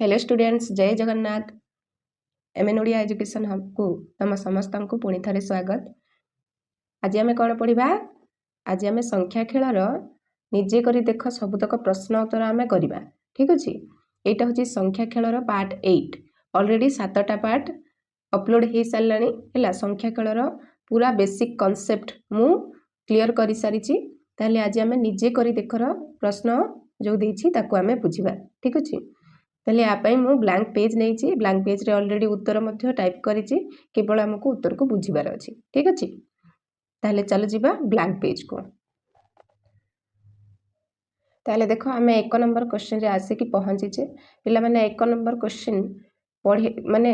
Hello students, जय Jagannath. MN Odia education hub को तुम समस्त को पुणी थे स्वागत। आज आम कौन पढ़ा? आज आम संख्या खेलर निजे कर देख सबुतक प्रश्न उत्तर आम करवा। ठीक अच्छे, यहाँ हूँ संख्या खेलर पार्ट 8। ऑलरेडी 7टा पार्ट अपलोड हो सारा है। संख्या खेलर पूरा बेसिक कॉन्सेप्ट मु क्लियर कर सारी। आज आम निजे कर देखर प्रश्न जो देती आम बुझा। ठीक अच्छे, ताले यापाई मु ब्लैंक पेज नहीं, ब्लैंक पेज रे ऑलरेडी उत्तर मध्य टाइप करिछि, केवल हमको उत्तर को बुझिबार अछि। ठीक अछि, ताले चलो जिबा ब्लैंक पेज को। ताले देखो आमे 1 नंबर क्वेश्चन रे आसे कि पहुंचीचे। पिला माने 1 नंबर क्वेश्चन पढ़े माने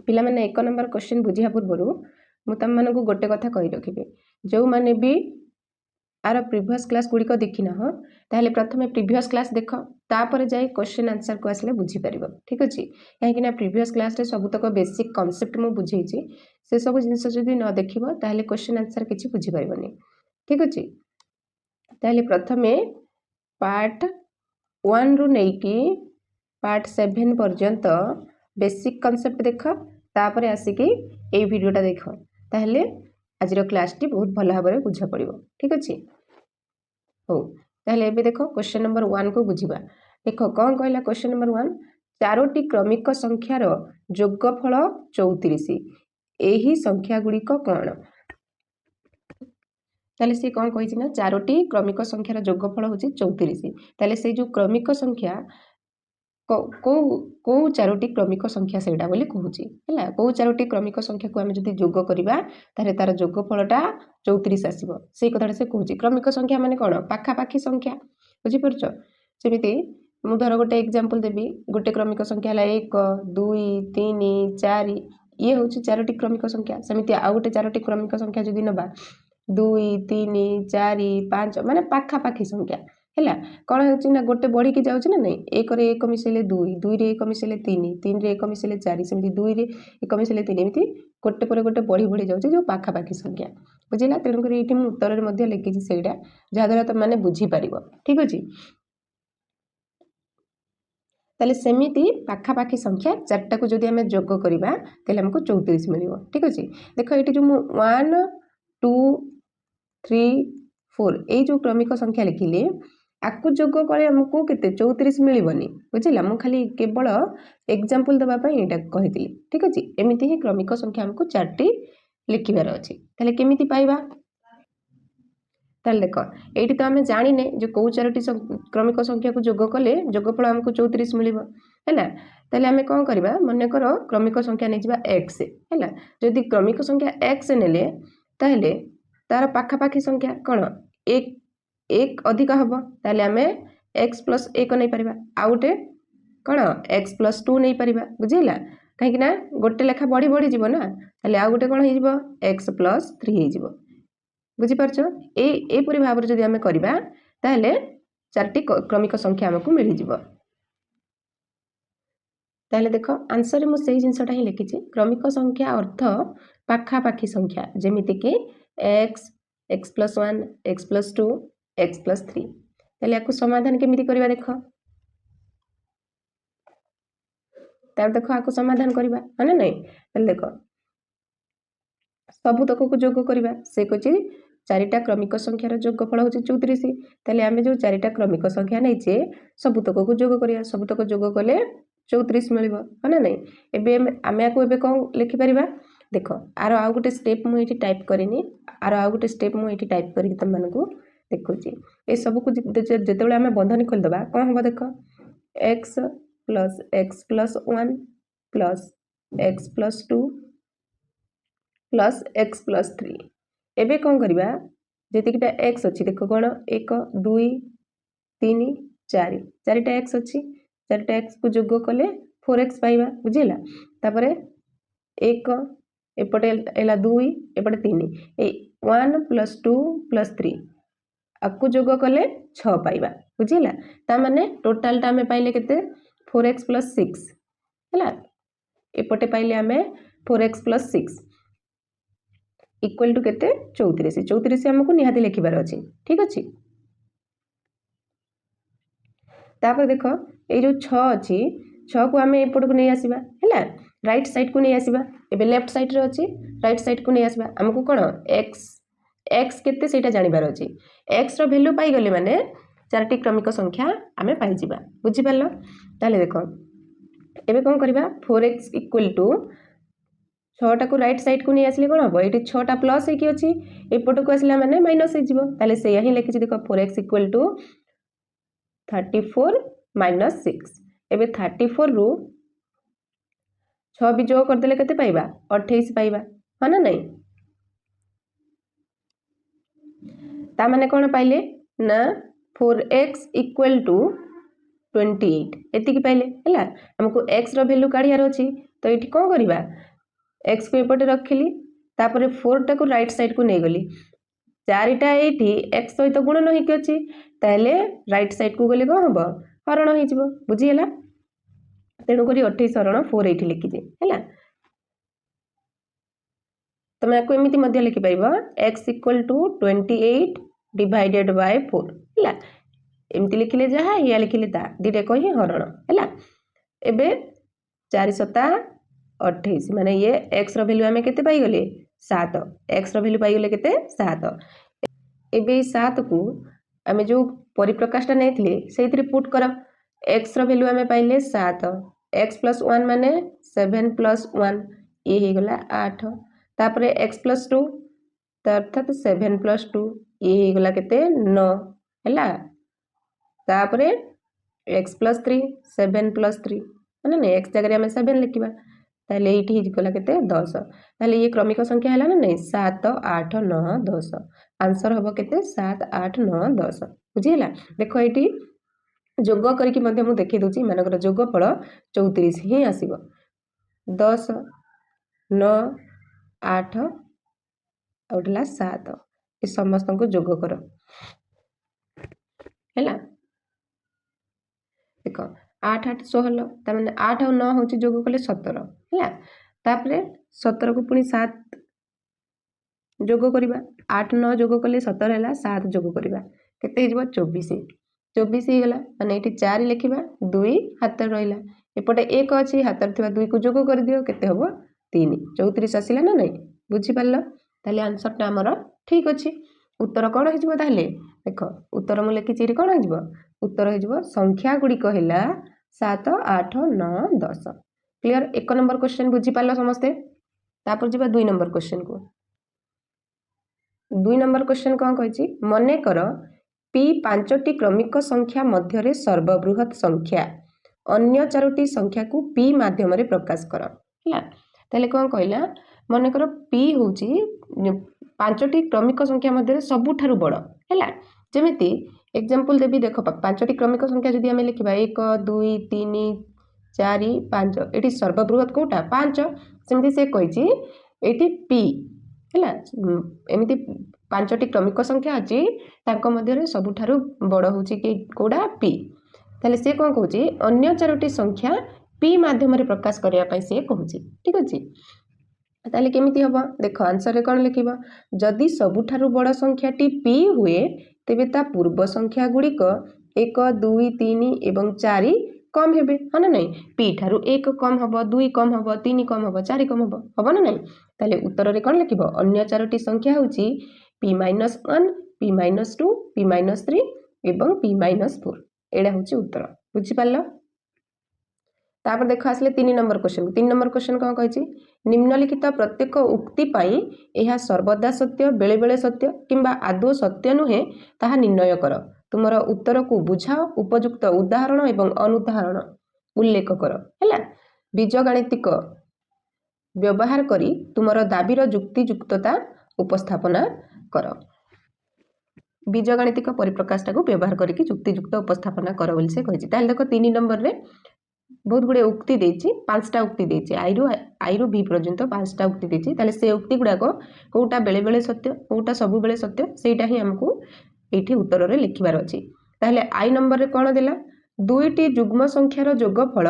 पिला माने 1 नंबर क्वेश्चन बुझिया पूर्वरु मु तम मानकु गोटे कथा कहि रखिबे। जो माने भी आर प्रीवियस क्लास गुड़िक देखी ना हो ताहले प्रथमे प्रीवियस क्लास देख, तापर जाई क्वेश्चन आंसर को आसले बुझी परिबो। ठीक अछि, काहेकि ना प्रीवियस क्लास रे सबुतक बेसिक कांसेप्ट मु बुझेइछि, से सब जिंस जदि न देखिबो ताहले क्वेश्चन आंसर किछि बुझी परिबोनी। ठीक अछि, ताहले प्रथमे पार्ट 1 रु नेकी पार्ट 7 पर्यंत बेसिक कांसेप्ट देख, तापर आसिकी ए वीडियोटा देख, ताहले आजिर क्लास टी बहुत भल भाबरे बुझा पड़िबो। ठीक अछि, हो ताहले एबे देखो क्वेश्चन नंबर 1 को बुझिबा। देखो कौन कहला क्वेश्चन नंबर 1, चारोटी क्रमिक संख्यार योगफल 34। एही संख्या गुड़िक कौन? ताहले से कौन कहिछि ना चारोटी क्रमिक संख्यार योगफल होछि 34। ताहले से जो क्रमिक संख्या को चारोटी क्रमिक संख्या सेटा बोली कहूछि हैला। को चारोटी क्रमिक संख्या को आमे जदि जोग करिबा तारे तार योगफलटा 34 आसीबो। से कथाटा से कहूछि क्रमिक संख्या माने कोन पाखा पाखी संख्या, बुझि परछो। सेमिति मु धर गोटे एग्जांपल देबी, गोटे क्रमिक संख्या हला 1 2 3 4, ये होछि चारोटी क्रमिक संख्या। सेमिति आ गोटे चारोटी क्रमिक संख्या जदि नबा 2 3 4 5 माने पाखा पाखी संख्या हैला। कौन होछि ना गोटे बढ़ी की जाउछि ना नहीं, 1 रे 1 मिसेले 2 2 रे 1 मिसेले 3 3 रे 1 मिसेले 4 सेमिति 2 रे 1 मिसेले 3 एमिति गोटे पर गोटे बढ़ी बढ़ी जाउछि जो पाखा पाखी संख्या, बुझिला। तेणु करी एठी मु उत्तर रे मध्ये लिखिछि सेइडा, जहा द्वारा तुम माने बुझी परिबो। ठीक अछि, ताले सेमिति पाखा पाखी संख्या चारटा को जदि हमें जोग करिबा ताले हमको 34 मिलिबो। ठीक अछि, देखो एठी जो मु 1 2 3 4 ए जो क्रमिक संख्या लिखिले आकु जोग करे हमको केते 34 मिलिबनी, बुझिला। मु खाली केवल एग्जांपल दबा पई एटा कहितली। ठीक अछि, एमिति ही क्रमिक संख्या हमको चारटी लिखिबार अछि। ताले केमिति पाइबा? ताले देखो एठी तो हमें जानि ने जो को चारोटी क्रमिक संख्या को जोग कले जोगफल हमको 34 मिलिबो हैला। ताले हमें कोन करबा, मने करो क्रमिक संख्या नै जिबा x हैला। जदि क्रमिक संख्या x नेले ताहले तार पाखा पाखी संख्या कोन 1 अधिक हबो, ताले हमें x + 1 नै परिबा, आउटे कोन x + 2 नै परिबा, बुझिला। काहे कि ना गोटे लेखा बढ़ी बढ़ी जीवो ना, ताले आ गोटे कोन हे जीवो x + 3 हे जीवो, बुझि परछो। ए परि भाबरे जदि हमें करबा ताहले चारटी क्रमिक संख्या हमको मिलि जीवो। ताहले देखो आंसर रे मु सेही जिंसटा ही लिखिछि, क्रमिक संख्या अर्थ पाखा पाखी संख्या जेमिति कि x x + 1 x + 2 x + 3। ताहले याकु समाधान केमिति करबा देखो, तार देखो आकु समाधान करबा माने नै। ताहले देखो सबु तक को जोग करबा, से कहछि चारिटा क्रमिक संख्यार योगफल होछि 34। ताहले आमे जो चारिटा क्रमिक संख्या नै छे सबु तक को जोग करिया, सबु तक जोग कले 34 मिलिबो माने नै। एबे आमे आकु एबे कोन लिखि परिबा देखो, आरो आ गोटे स्टेप मु एठी टाइप करिनी, आरो आ गोटे स्टेप मु एठी टाइप करि तम मानकु देखुछि। ए सब को जेतेबेले आमे बंधनी खोल दबा कोन हबो देखो, x + x + 1 + x + 2 + x + 3। एबे कोन करबा, जेतिकिटा x अछि देखो कोन 1 2 3 4 चारिटा x अछि, चारिटा x को जोग कले 4x पाइबा, बुझिला। तापरे 1 एपटे एला 2 एपटे 3 ए 1 + 2 + 3 आकु जोग कले 6 पाइबा, बुझिला। ता माने टोटल टा में पाइले केते 4x + 6 हैला। एपटे पाइले हमें 4x + 6 इक्वल टू केते 34। 34 हमको निहाती लिखिबार अछि। ठीक अछि, तापर देखो ये जो 6 अच्छी 6 को आम एपट को नहीं आसवा है राइट साइड को नहीं आसवा एबे लेफ्ट साइड रे अच्छी राइट साइड को नहीं आसवा आमको कौन एक्स एक्स केते सेटा जानिबार अछि एक्स रो वैल्यू पाई गले माने चारटी क्रमिक संख्या आमे पाई जिबा बुझि पालो ताले देखो एबे कोन करबा 4x इक्वल टू 6टा को राइट साइड को नहीं आसले कोन हबो एटी 6टा प्लस हे कि अछि एपट को आसला माने माइनस हे जिवो ताले सेया ही लिखि देखो 4x इक्वल टू 34 माइनस 6 एबे 34 रु 6 भी जोग कर देले केते पाइबा 28 पाइबा ह ना नहीं ता माने कौन पाइले ना 4x इक्वल टू 28 एतिकी पाइले हैला हमको x रो वैल्यू काढियार अछि तो एठी कोन करिबा x को एपटे रखिली तापरे 4 टा को राइट साइड को नै गली चारिटा एठी x सहित गुणन होई कि अछि ताले राइट साइड को गले को हबो हरण होई जिवो बुझी हैला तेणु करी 28 हरण 4 एठी लिखि जे हैला तमे को एमिति मध्य लिखि पाइबो x equal to 28 divided by 4 हैला एमिति लिखिले जहा या लिखिले ता दिटे कहि हरण हैला एबे 4 सता 28 माने ये x रो वैल्यू हमें केते पाई गले 7 x रो वैल्यू पाई गले केते 7 एबे 7 को हमें जो परिप्रकाशटा नेथिले सेइतरे पुट कर x रो वैल्यू हमें पाइले 7 x + 1 माने 7 + 1 ये हे गला 8 तापरे x + 2 अर्थात 7 + 2 ये हे गला केते 9 हैला तापरे x + 3 7 + 3 माने ने x जगह हमें 7 लिखिबा ताले एठी हि गला केते 10 ताले ये क्रमिक संख्या हैला ना नहीं 7 8 9 10 आंसर हबो केते 7 8 9 10 बुझिला देखो एठी जोग करिकि मध्ये मु देखि दोची मानकर जोगफल 34 ही आसीबो 10 9 8 आउटला 7 ए समस्त को जोग करो हैला देखो 8 8 16 ता माने 8 और 9 होची जोग कले 17 हैला तापरे 17 को पुनी 7 जोग करिबा 8 9 जोग कले 17 हैला 7 जोग करिबा केते हिजबो 24 24 ही गला माने एठी 4 लिखिबा 2 हाथ रहिला एपटे 1 अछि हाथ थिबा 2 को जोग कर दियो केते हबो 3 34 आसिला ना नहीं बुझि पारलो ताले आंसर ता हमर ठीक अछि उत्तर कोन हिजबो ताले देखो उत्तर मु लिखि चिरी कोन हिजबो उत्तर हिजबो संख्या गुडी को हैला 7 8 9 10 क्लियर 1 नंबर क्वेश्चन बुझि पारलो समस्ते तापर जिबा 2 नंबर क्वेश्चन को 2 नंबर क्वेश्चन कोन कहछि मने कर p 5टी क्रमिक संख्या मध्य रे सर्वबृहत संख्या अन्य 4टी संख्या को p माध्यम रे प्रकाश कर हैला ताले कोन कहला मने कर p होछि 5टी क्रमिक संख्या मध्य रे सबुठारु बड़ हैला जेमिति एग्जांपल देबी देखो 5टी क्रमिक संख्या जदि हमें लिखिबा 1 2 3 4 5 एटी सर्वबृहत कोटा 5 सेमिति से कहिछि एटी p हैला एमिति 5टी क्रमिक संख्या अछि ताको मध्य रे सबुठारु बड़ होछि कि कोडा p ताले से कोन कहछि अन्य 4टी संख्या p माध्यम रे प्रकाश करिया पई से कहछि ठीक अछि ताले केमिति हबो देखो आंसर रे कोन लिखिबो जदि सबुठारु बड़ संख्याटी p हुए तेबे ता पूर्व संख्या गुडी को 1 2 3 एवं 4 कम हेबे ह ना नहीं p ठारु 1 कम हबो 2 कम हबो 3 कम हबो 4 कम हबो ना नहीं ताले उत्तर रे कोन लिखिबो अन्य 4टी संख्या होची p - 1 p - 2 p - 3 एवं p - 4 एडा होची उत्तर बुझि पारलो तापर देखो आसले 3 नंबर क्वेश्चन 3 नंबर क्वेश्चन कोन कहछि निम्नलिखित प्रत्येक उक्ति पाई एहा सर्वदा सत्य बेले बेले सत्य किंबा आदौ सत्य नुहे ताहा निर्णय कर तुमरा उत्तर को बुझाओ उपयुक्त उदाहरण एवं अनुदाहरण उल्लेख कर हैला बीजगणितिक व्यवहार करी तुमरा दाबीर युक्तियुक्तता उपस्थापना कर बीजगणितिक परिप्रकाशटा को व्यवहार करी युक्तियुक्त उपस्थापना कर बोली से कहिछि ताले देखो 3 नंबर रे बहुत गुडे उक्ति देछि 5टा उक्ति देछि आई रु बी पर्यंत 5टा उक्ति देछि ताले से उक्ति गुडा को कोटा बेले बेले सत्य कोटा सब बेले सत्य सेटा ही हमको एठी उत्तर रे लिखिबार अछि ताले आई नंबर रे कोन देला दुईटी युग्म संख्यार जोगफल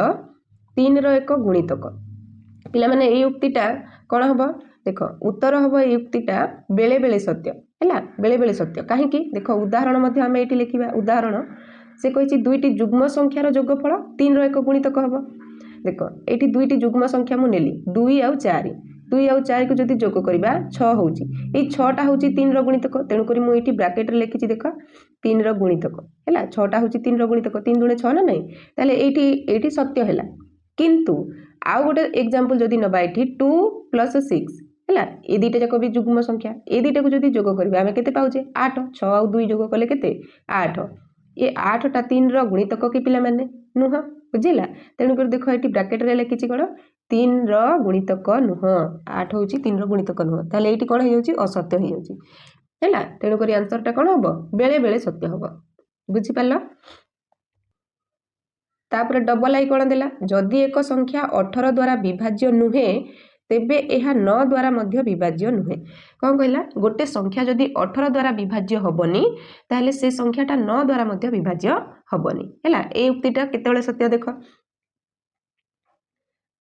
3 रो एक गुणितक पिला माने ए उक्तिटा कोन हबो देखो उत्तर हबो ए उक्तिटा बेले बेले सत्य हैला बेले बेले सत्य काहे कि देखो उदाहरण मध्ये हम एठी लिखिबा उदाहरण से कही दुईटी जुग्म संख्यार जोगफल 3 एक गुणितक हम देख ये दुईटी जुग्म संख्या मुझे नेली 2 आउ 4 2 आउ 4 को जब जोग करवा 6 हो 6टा हूँ 3 गुणितक तेणुक मुझे ब्राकेट लिखी देख 3 गुणितक है 6टा हूँ 3 गुणितक 3 दूणे 6 ना नहीं ताले ये सत्य है किंतु आउ गोटे एग्जांपल जदि नबा ये 2 + 6 है ये दुईटा जाक भी जुग्म संख्या ये दुईटा को जब जोग करवा आम के पाचे 8 6 आउ 2 जोग कले के 8 ये 8टा 3 गुणितक कि पिला माने नुह बुझिला तेणुक देख ये ब्राकेट लिखी कौन 3 गुणितक नुह 8 हूँ 3 गुणितक नुह ताले ये कौन हो असत्य हो है तेणुक आंसरटा कौन हम बेले बेले सत्य हम बुझिपार तापर डबल आई कौन देला जदि एक संख्या 18 द्वारा विभाज्य नुहे तेबे यह 9 द्वारा मध्य विभाज्य नुहे कौन कहला गोटे संख्या जदि 18 द्वारा विभाज्य हबनी ताहले से संख्याटा 9 द्वारा मध्य विभाज्य हबनी हैला ए उक्तिटा केतेबेले सत्य देख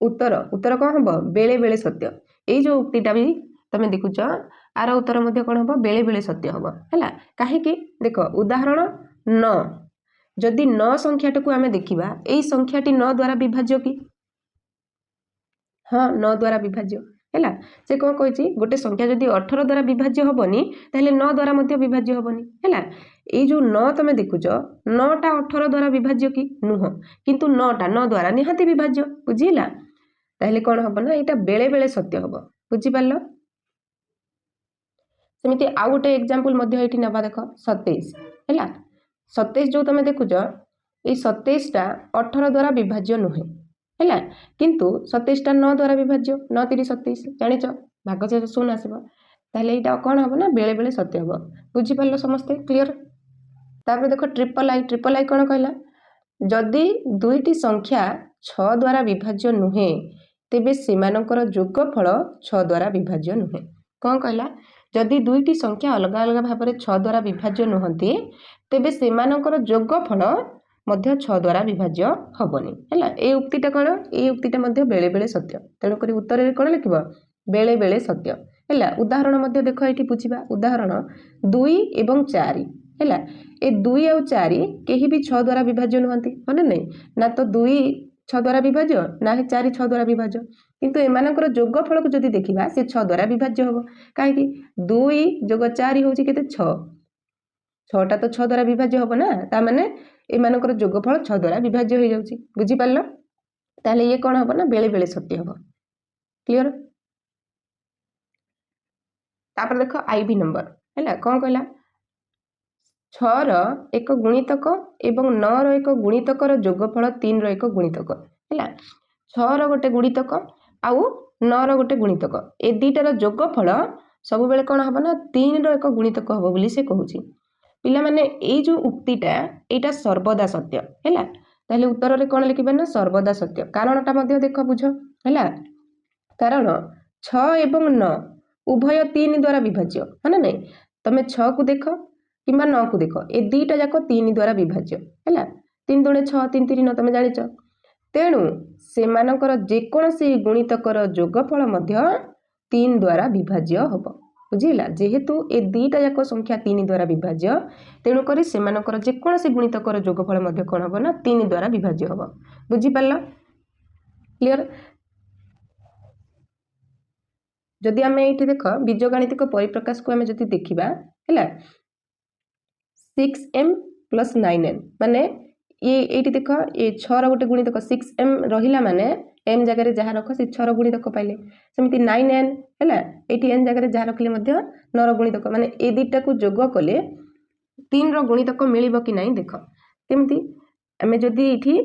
उत्तर उत्तर कौन हम बेले बेले सत्य ये जो उक्तिटा भी तमें देखुच आर उत्तर मध्य कौन हम बेले बेले सत्य हम हैला काहेकि देख उदाहरण 9 जदि 9 संख्याटा को आमे देखिबा एई संख्याटी 9 द्वारा विभाज्य कि हाँ 9 द्वारा विभाज्य है से कौन कही गोटे संख्या जदि 18 द्वारा विभाज्य हबनी ताहले 9 द्वारा मध्य विभाज्य हबनी है ये जो 9 तुम देखुच 9टा 18 द्वारा विभाज्य कि नुह किंतु 9टा 9 द्वारा निहाती विभाज्य बुझीला ताहले कौन हम ना यहाँ बेले बेले सत्य हम बुझिपार सेमती आउ गोटे एग्जांपल ये नवा देख 27 है 27 जो तुम देखुच ये 27टा 18 द्वारा विभाज्य नुहे है किंतु 27टा 9 द्वारा विभाज्य 9 3 27 जानिच भाग से 0 आसब ताहले यहाँ कौन हम ना बेले बेले सत्य हम बुझिपार समस्ते क्लीयर तापर देख ट्रिपल आई कौन कहला जदि दुईटी संख्या 6 द्वारा विभाज्य नुहे तेबे सेमानकर जोगफल 6 द्वारा विभाज्य नुहे कौन कहला जदि दुईटी संख्या अलग अलग भाव में 6 द्वारा विभाज्य नुहति तेबे सेमानकर जोगफल मध्य 6 द्वारा विभाज्य हबनी है ये उक्तिटा कौन ये उक्तिटा मध्य बेले बेले सत्य तेणुक उत्तर में कौन लिख बेले बेले सत्य है उदाहरण मध्य देख ये बुझा उदाहरण 2 एवं 4 है ए 2 आउ 4 कहीं भी 6 द्वारा विभाज्य नुहति हाँ नहीं ना तो 2 6 द्वारा विभाज्य ना 4 6 द्वारा विभाज्य किंतु एमानकर जोगफल को जदि देखिबा से 6 द्वारा विभाज्य हम कहीं 2 जोग 4 हूँ के 6 6टा तो 6 द्वारा विभाज्य हम ना ताने एमानकर जोगफल 6 द्वारा विभाज्य हो जाउची बुझिपारल ताहले ये कौन हम ना बेले बेले सत्य हम क्लियर तापर देख आईबी नंबर है कौन कहला 6 एक गुणितक एवं 9 एक गुणितकर जोगफल 3 एक गुणितक है 6 गोटे गुणितक आउ 9 गोटे गुणितक ए दुईटार जोगफल सब बेले कौन हम ना 3 एक गुणितक हम बोली से कहूची पिला माने ए जो उक्तिटा एटा सर्वदा सत्य है ताहले उत्तर रे कौन लिखिबा ना सर्वदा सत्य कारणटा मध्य देख बुझ है कारण 6 एवं 9 उभय 3 द्वारा विभाज्य है ना नहीं तमें 6 को देख किंबा 9 को देख ए दुईटा जाक 3 द्वारा विभाज्य है 3 दूणे 6 3 3 9 तुम जानिच तेणु सेमानकर जेकोसी गुणितकर जोगफल मध्य 3 द्वारा विभाज्य हम बुझीला जेहेतु ए दुईटा जाक संख्या 3 द्वारा विभाज्य तेणुक सेमानकर जेकोसी गुणितकर जोगफल मध्य कौन हम ना 3 द्वारा विभाज्य हम बुझिपार क्लियर जदि आम ये देख बीजगणितिक परिप्रकाश को आम जदि देखा है 6m + 9n माने ये देख ये 6 गोटे गुणितक 6m रहा माने m जगह जहाँ रख से 6 गुणितक पाइले सेमती 9n है ये n जगह जहाँ रखिले 9 गुणितक माने ये दुईटा को जोग कले 3 गुणितक मिल कि ना देख केमती आम जदि ये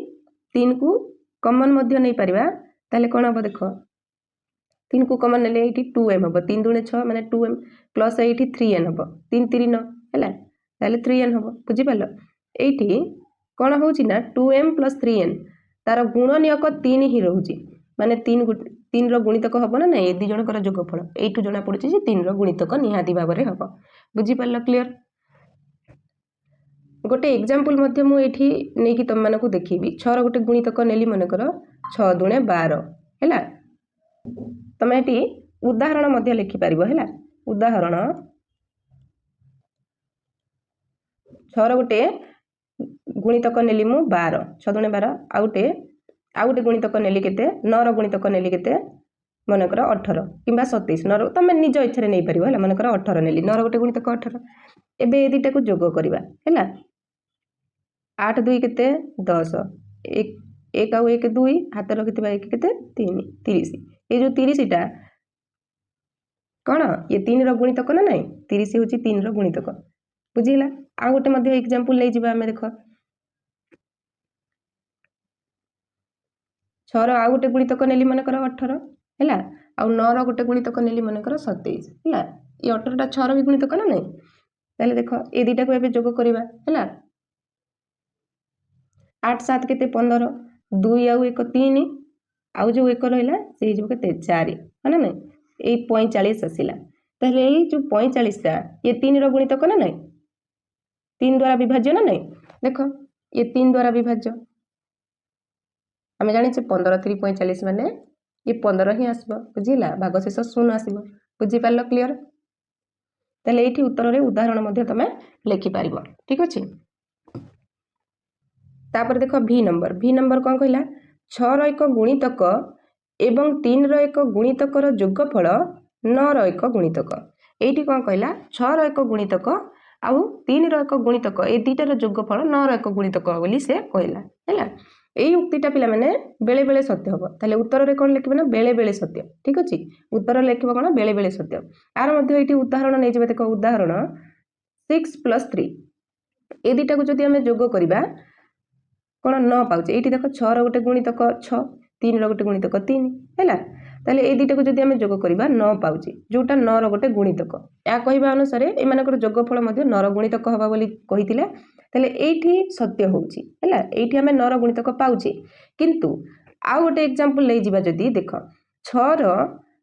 3 को कमन नहीं पारिबा ताले कौन हम देख 3 को कमन ने 2m हम 3 दूणे 6 माने 2m प्लस ये 3n हम 3 3 9 है ताले 3n हम बुझिपार ये कौन हो 2m + 3n तार गुणनियक 3 ही रोचे माने 3 गुणितक हम ना ये दी जनकर जोगफल यू जना पड़ी 3 गुणितक निहाती भाव में हम बुझिपार क्लीयर गोटे एग्जांपल मध्य मुझे नहीं तुम मानक देखी 6 गोटे गुणितक नेली मनकर 6 दूणे 12 है तुम ये उदाहरण मध्य लिखिपार है उदाहरण 6 गोटे गुणितक नेली मु 12 6 दुणे 12 आउ गोटे गुणितक नेली केते 9 रो गुणितक नेली केते मनकर 18 किंबा 27 9 तुम निज इच्छा नहीं पार है मनकर 18 नेली 9 रो गोटे गुणितक 18 एबे ए दुईटा को जोग करवा है 8 2 केते 10 1 आउ 1 2 हाथ रखि 1 केते 3 30 ये जो 30 टा कौन ये 3 रो गुणितक ना नहीं 30 हूँ 3 रो गुणितक बुझीला आ गोटे मध्य एग्जांपल ले जिबा हमें देख 6 रो आ गोटे गुणितक नेली मनकर 18 है आ 9 रो गोटे गुणितक नेली मनकर 27 है ये 18 टा 6 रो भी गुणितक ना नहीं ताले देख ए दुईटा को एबे जोग करबा है 8 7 केते 15 2 आउ 1 3 आउ जो 1 रहिला से जो केते 4 है ना नहीं ए 45 आसिला ताले ए जो 45 टा ये 3 रो गुणितक ना नहीं 3 द्वारा विभाज्य ना नहीं देख ये 3 द्वारा विभाज्य आम जानी 15 3 45 माने ये 15 ही आसब बुझीला भागशेष 0 आसब बुझीपार क्लीयर ताले ये उत्तर रे उदाहरण मध्य तमे लिखि पारिबो ठीक अछि तापर देख भी नंबर कौन कहला 6 रो एक गुणितक एवं 3 रो एक गुणितकर जोगफल 9 रो एक गुणितक एठी कौन कहला 6 रो एक गुणितक आउ 3 रो एक गुणितक ए दुईटार जोगफल 9 रो एक गुणितक बोली से कहला हैला एई उक्तिटा पिला माने बेले बेले सत्य हबो ताले उत्तर रे कोन लिखबो ना बेले बेले सत्य ठीक अछि उत्तर लिखबो कोन बेले बेले सत्य आर मध्य एठी उदाहरण नै जेबे देखो उदाहरण 6 + 3 ए दुईटा को जदि हमें जोग करबा कोन 9 पाउचे एठी देखो 6 रो गोटे गुणितक 6 3 रो गोटे गुणितक 3 हैला ताले ए दुईटा को जदि हमें जोग करबा 9 पाउचे जोटा 9 रो गोटे गुणितक या कहबा अनुसार ए मानकर जोगफल मध्य 9 रो गुणितक हबा बोली कहितिले ताले एठी सत्य होउची हैला एठी हमें 9 रो गुणितक पाउचे किंतु आ गोटे एग्जांपल ले जिबा जदि देखो 6 रो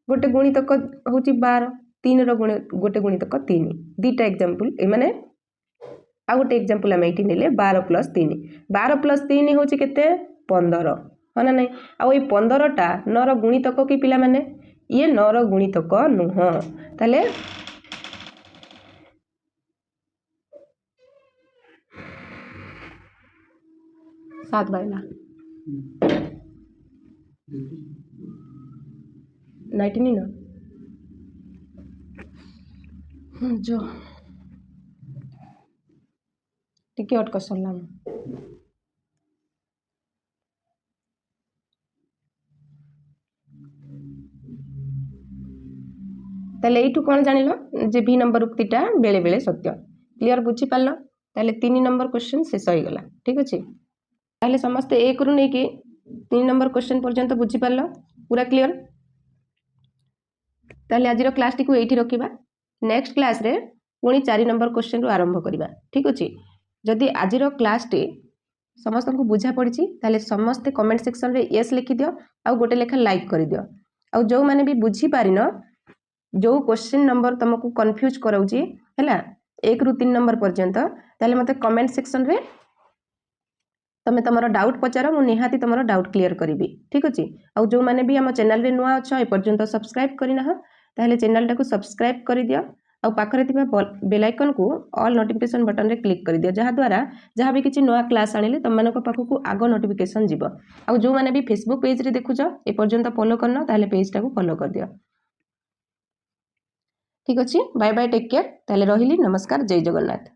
गोटे गुणितक होउची 12 3 रो गोटे गुणितक 3 दुईटा एग्जांपल ए माने आ गोटे एग्जांपल हम एठी नेले 12 + 3 12 + 3 होउची केते 15 हना नहीं आ ओई 15 टा 9 रो गुणितक की पिला माने ये 9 रो गुणितक नुह ताले 7 बाइला 19 ना जो टिके अटक सरला ताले एठू कोन जानिलो जे भी नंबर उक्तिटा बेले बेले सत्य क्लियर बुझी पारलो ताले 3 नंबर क्वेश्चन शेष होई गला ठीक अछि ताले समस्त 1 रु नै कि 3 नंबर क्वेश्चन पर्यंत बुझी पारलो पूरा क्लियर ताले आजिरो क्लास टी को एठी रखिबा नेक्स्ट क्लास रे पुणी 4 नंबर क्वेश्चन रु आरंभ करिबा ठीक अछि जदि आजिरो क्लास टी समस्त को बुझा पड़िछि ताले समस्त कमेंट सेक्शन रे यस लिखि दियो आ गोटे लेखा लाइक करि दियो आ जो माने भी बुझी पारिनो जो क्वेश्चन नंबर तुमको कंफ्यूज कराउछि हैला 1 रु 3 नंबर पर्यंत ताले मते कमेंट सेक्शन रे तमे तमरो डाउट पचारो मु निहाती तमरो डाउट क्लियर करिबी ठीक अछि आ जो माने भी हम चैनल रे नुआ अछ ए पर्यंत सब्सक्राइब करिना ह ताले चैनल टाको सब्सक्राइब करि दियो आ पाखरे थिबा बेल आइकन को ऑल नोटिफिकेशन बटन रे क्लिक करि दियो जहा द्वारा जहा भी किछि नया क्लास आनिले तम मानको पाखकु आगो नोटिफिकेशन जिवो आ जो माने भी फेसबुक पेज रे देखुछ ए पर्यंत फॉलो करनो ताले पेज टाको फॉलो कर दियो ठीक अछि बाय बाय टेक केयर ताले रहिली नमस्कार जय जगन्नाथ।